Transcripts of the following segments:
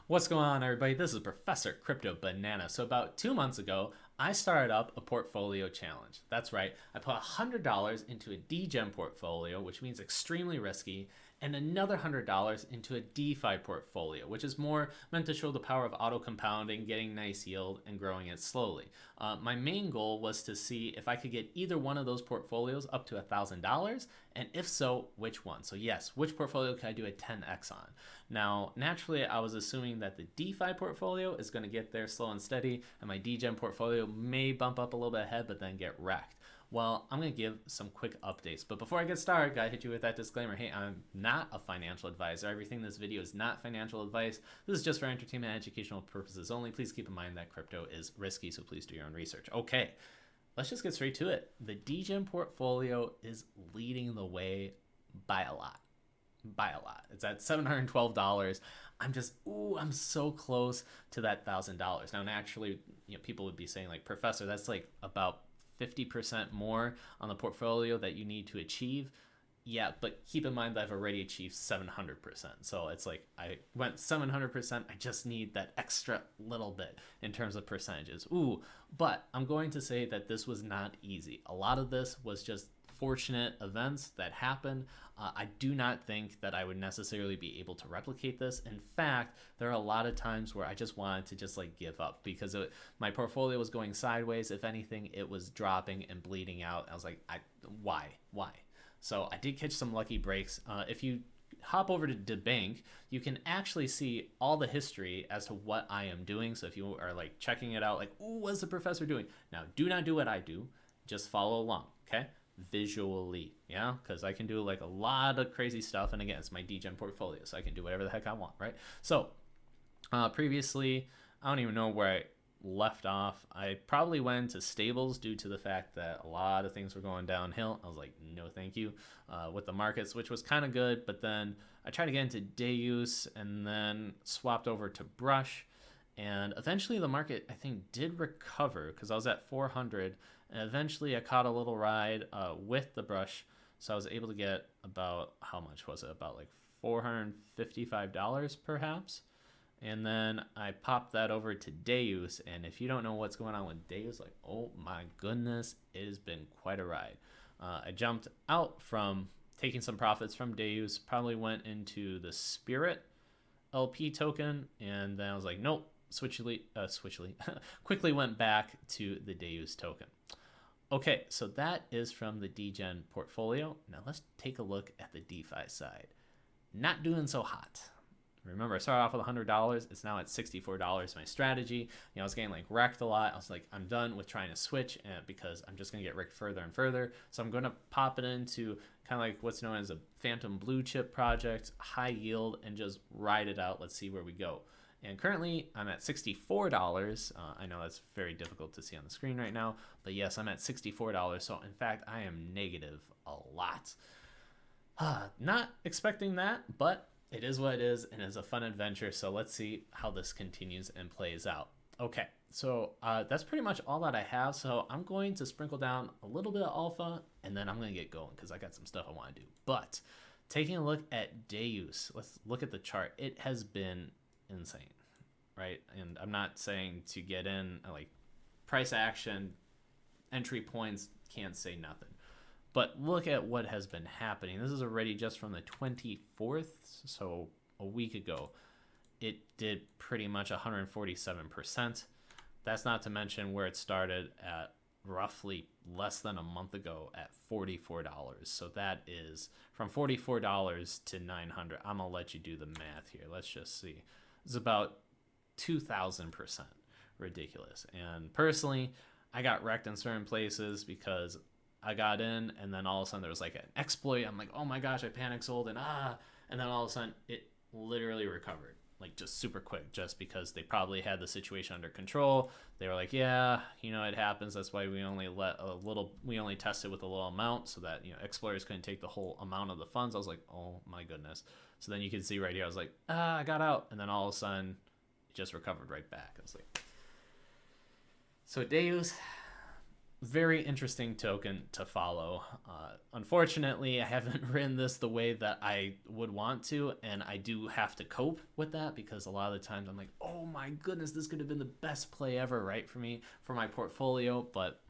What's going on, everybody? This is Professor Crypto Banana. So about 2 months ago, I started up a portfolio challenge. That's right. I put $100 into a Degen portfolio, which means extremely risky, and another $100 into a DeFi portfolio, which is more meant to show the power of auto compounding, getting nice yield, and growing it slowly. My main goal was to see if I could get either one of those portfolios up to $1,000, and if so, which one? So yes, which portfolio can I do a 10x on? Now, naturally, I was assuming that the DeFi portfolio is going to get there slow and steady, and my Degen portfolio may bump up a little bit ahead, but then get wrecked. Well, I'm going to give some quick updates. But before I get started, gotta hit you with that disclaimer. Hey, I'm not a financial advisor. Everything in this video is not financial advice. This is just for entertainment and educational purposes only. Please keep in mind that crypto is risky, so please do your own research. Okay, let's just get straight to it. The Degen portfolio is leading the way by a lot. It's at $712. I'm so close to that $1,000. Now, naturally, people would be saying like, Professor, that's like about 50% more on the portfolio that you need to achieve. Yeah, but keep in mind that I've already achieved 700%. So it's like I went 700%. I just need that extra little bit in terms of percentages. But I'm going to say that this was not easy. A lot of this was just fortunate events that happened. I do not think that I would necessarily be able to replicate this. In fact, there are a lot of times where I just wanted to just like give up because my portfolio was going sideways. If anything, it was dropping and bleeding out. I was like, why? So I did catch some lucky breaks. If you hop over to DeBank, you can actually see all the history as to what I am doing. So if you are like checking it out, like, what's the professor doing? Now, do not do what I do. Just follow along, okay? Visually, yeah, because I can do like a lot of crazy stuff, and again, it's my Degen portfolio, so I can do whatever the heck I want, right? So previously, I don't even know where I left off. I probably went to stables due to the fact that a lot of things were going downhill. I was like, no thank you, with the markets, which was kind of good, but then I tried to get into DEUS and then swapped over to Brush, and eventually the market, I think, did recover because I was at 400, and eventually I caught a little ride with the Brush. So I was able to get about, how much was it? About like $455 perhaps. And then I popped that over to DEUS. And if you don't know what's going on with DEUS, like, oh my goodness, it has been quite a ride. I jumped out from taking some profits from DEUS, probably went into the Spirit LP token, and then I was like, nope. Quickly went back to the DEUS token. Okay, so that is from the Degen portfolio. Now let's take a look at the DeFi side. Not doing so hot. Remember, I started off with $100. It's now at $64. My strategy, I was getting like wrecked a lot. I was like, I'm done with trying to switch because I'm just going to get wrecked further and further. So I'm going to pop it into kind of like what's known as a phantom blue chip project, high yield, and just ride it out. Let's see where we go. And currently, I'm at $64. I know that's very difficult to see on the screen right now, but yes, I'm at $64. So in fact, I am negative a lot. Not expecting that, but it is what it is, and it's a fun adventure. So let's see how this continues and plays out. Okay, so that's pretty much all that I have. So I'm going to sprinkle down a little bit of alpha, and then I'm going to get going because I got some stuff I want to do. But taking a look at DEUS, let's look at the chart. It has been insane, right? And I'm not saying to get in like price action, entry points, can't say nothing. But look at what has been happening. This is already just from the 24th, so a week ago. It did pretty much 147%. That's not to mention where it started at roughly less than a month ago at $44. So that is from $44 to $900. I'm going to let you do the math here. Let's just see. It's about 2,000%. Ridiculous. And personally, I got wrecked in certain places because I got in and then all of a sudden there was like an exploit. I'm like, oh my gosh, I panic sold and then all of a sudden it literally recovered like just super quick just because they probably had the situation under control. They were like, yeah, it happens. That's why we only tested with a little amount so that, exploiters couldn't take the whole amount of the funds. I was like, oh my goodness. So then you can see right here, I was like, I got out. And then all of a sudden it just recovered right back. I was like, so DEUS, very interesting token to follow. Unfortunately, I haven't written this the way that I would want to, and I do have to cope with that because a lot of the times I'm like, oh my goodness, this could have been the best play ever, right, for me, for my portfolio. But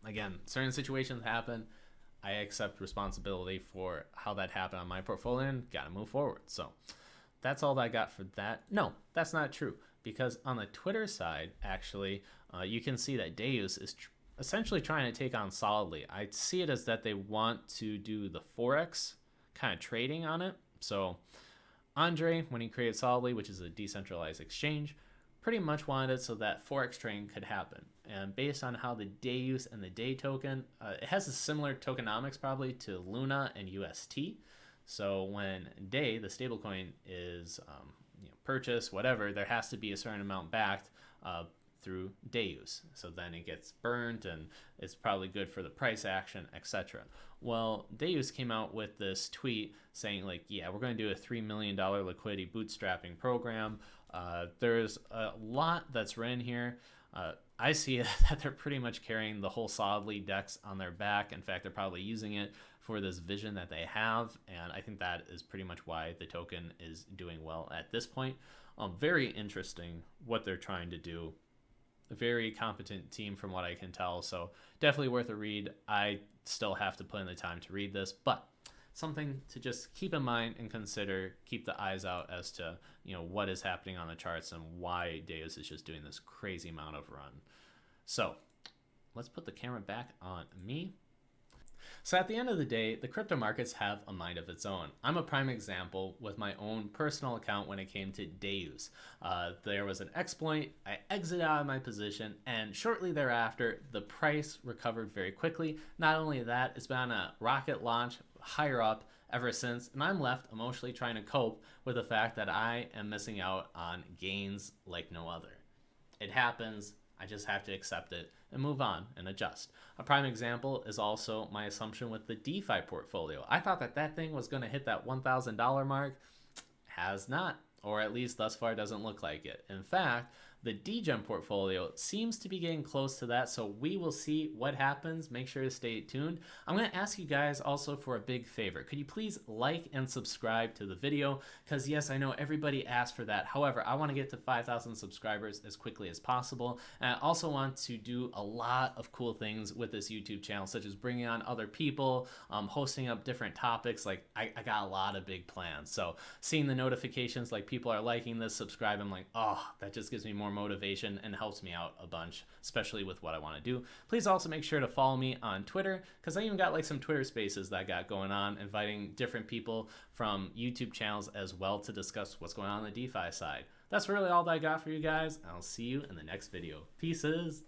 again, certain situations happen. I accept responsibility for how that happened on my portfolio and got to move forward. So that's all that I got for that. No, that's not true, because on the Twitter side, actually, you can see that DEUS is essentially trying to take on Solidly. I see it as that they want to do the Forex kind of trading on it. So Andre, when he created Solidly, which is a decentralized exchange, pretty much wanted it so that Forex trading could happen. And based on how the DEUS and the DAY token, it has a similar tokenomics probably to Luna and UST. So when DAY, the stablecoin, is purchased, whatever, there has to be a certain amount backed through DEUS. So then it gets burnt and it's probably good for the price action, etc. Well, DEUS came out with this tweet saying like, yeah, we're going to do a $3 million liquidity bootstrapping program. There's a lot that's written here. I see that they're pretty much carrying the whole Solidly DEX on their back. In fact, they're probably using it for this vision that they have. And I think that is pretty much why the token is doing well at this point. Very interesting what they're trying to do. A very competent team from what I can tell. So definitely worth a read. I still have to put in the time to read this, but something to just keep in mind and consider, keep the eyes out as to, what is happening on the charts and why DEUS is just doing this crazy amount of run. So let's put the camera back on me. So at the end of the day, the crypto markets have a mind of its own. I'm a prime example with my own personal account when it came to DEUS. There was an exploit, I exited out of my position, and shortly thereafter, the price recovered very quickly. Not only that, it's been on a rocket launch higher up ever since, and I'm left emotionally trying to cope with the fact that I am missing out on gains like no other. It happens. I just have to accept it and move on and adjust. A prime example is also my assumption with the DeFi portfolio. I thought that thing was going to hit that $1,000 mark. Has not, or at least thus far doesn't look like it. In fact, the Degen portfolio seems to be getting close to that, so we will see what happens. Make sure to stay tuned. I'm going to ask you guys also for a big favor. Could you please like and subscribe to the video? Because yes, I know everybody asked for that. However, I want to get to 5,000 subscribers as quickly as possible. And I also want to do a lot of cool things with this YouTube channel, such as bringing on other people, hosting up different topics. Like I got a lot of big plans. So seeing the notifications, like people are liking this, subscribe, I'm like, oh, that just gives me more motivation and helps me out a bunch, especially with what I want to do. Please also make sure to follow me on Twitter, because I even got like some Twitter spaces that I got going on, inviting different people from YouTube channels as well to discuss what's going on the DeFi side. That's really all that I got for you guys. I'll see you in the next video. Pieces.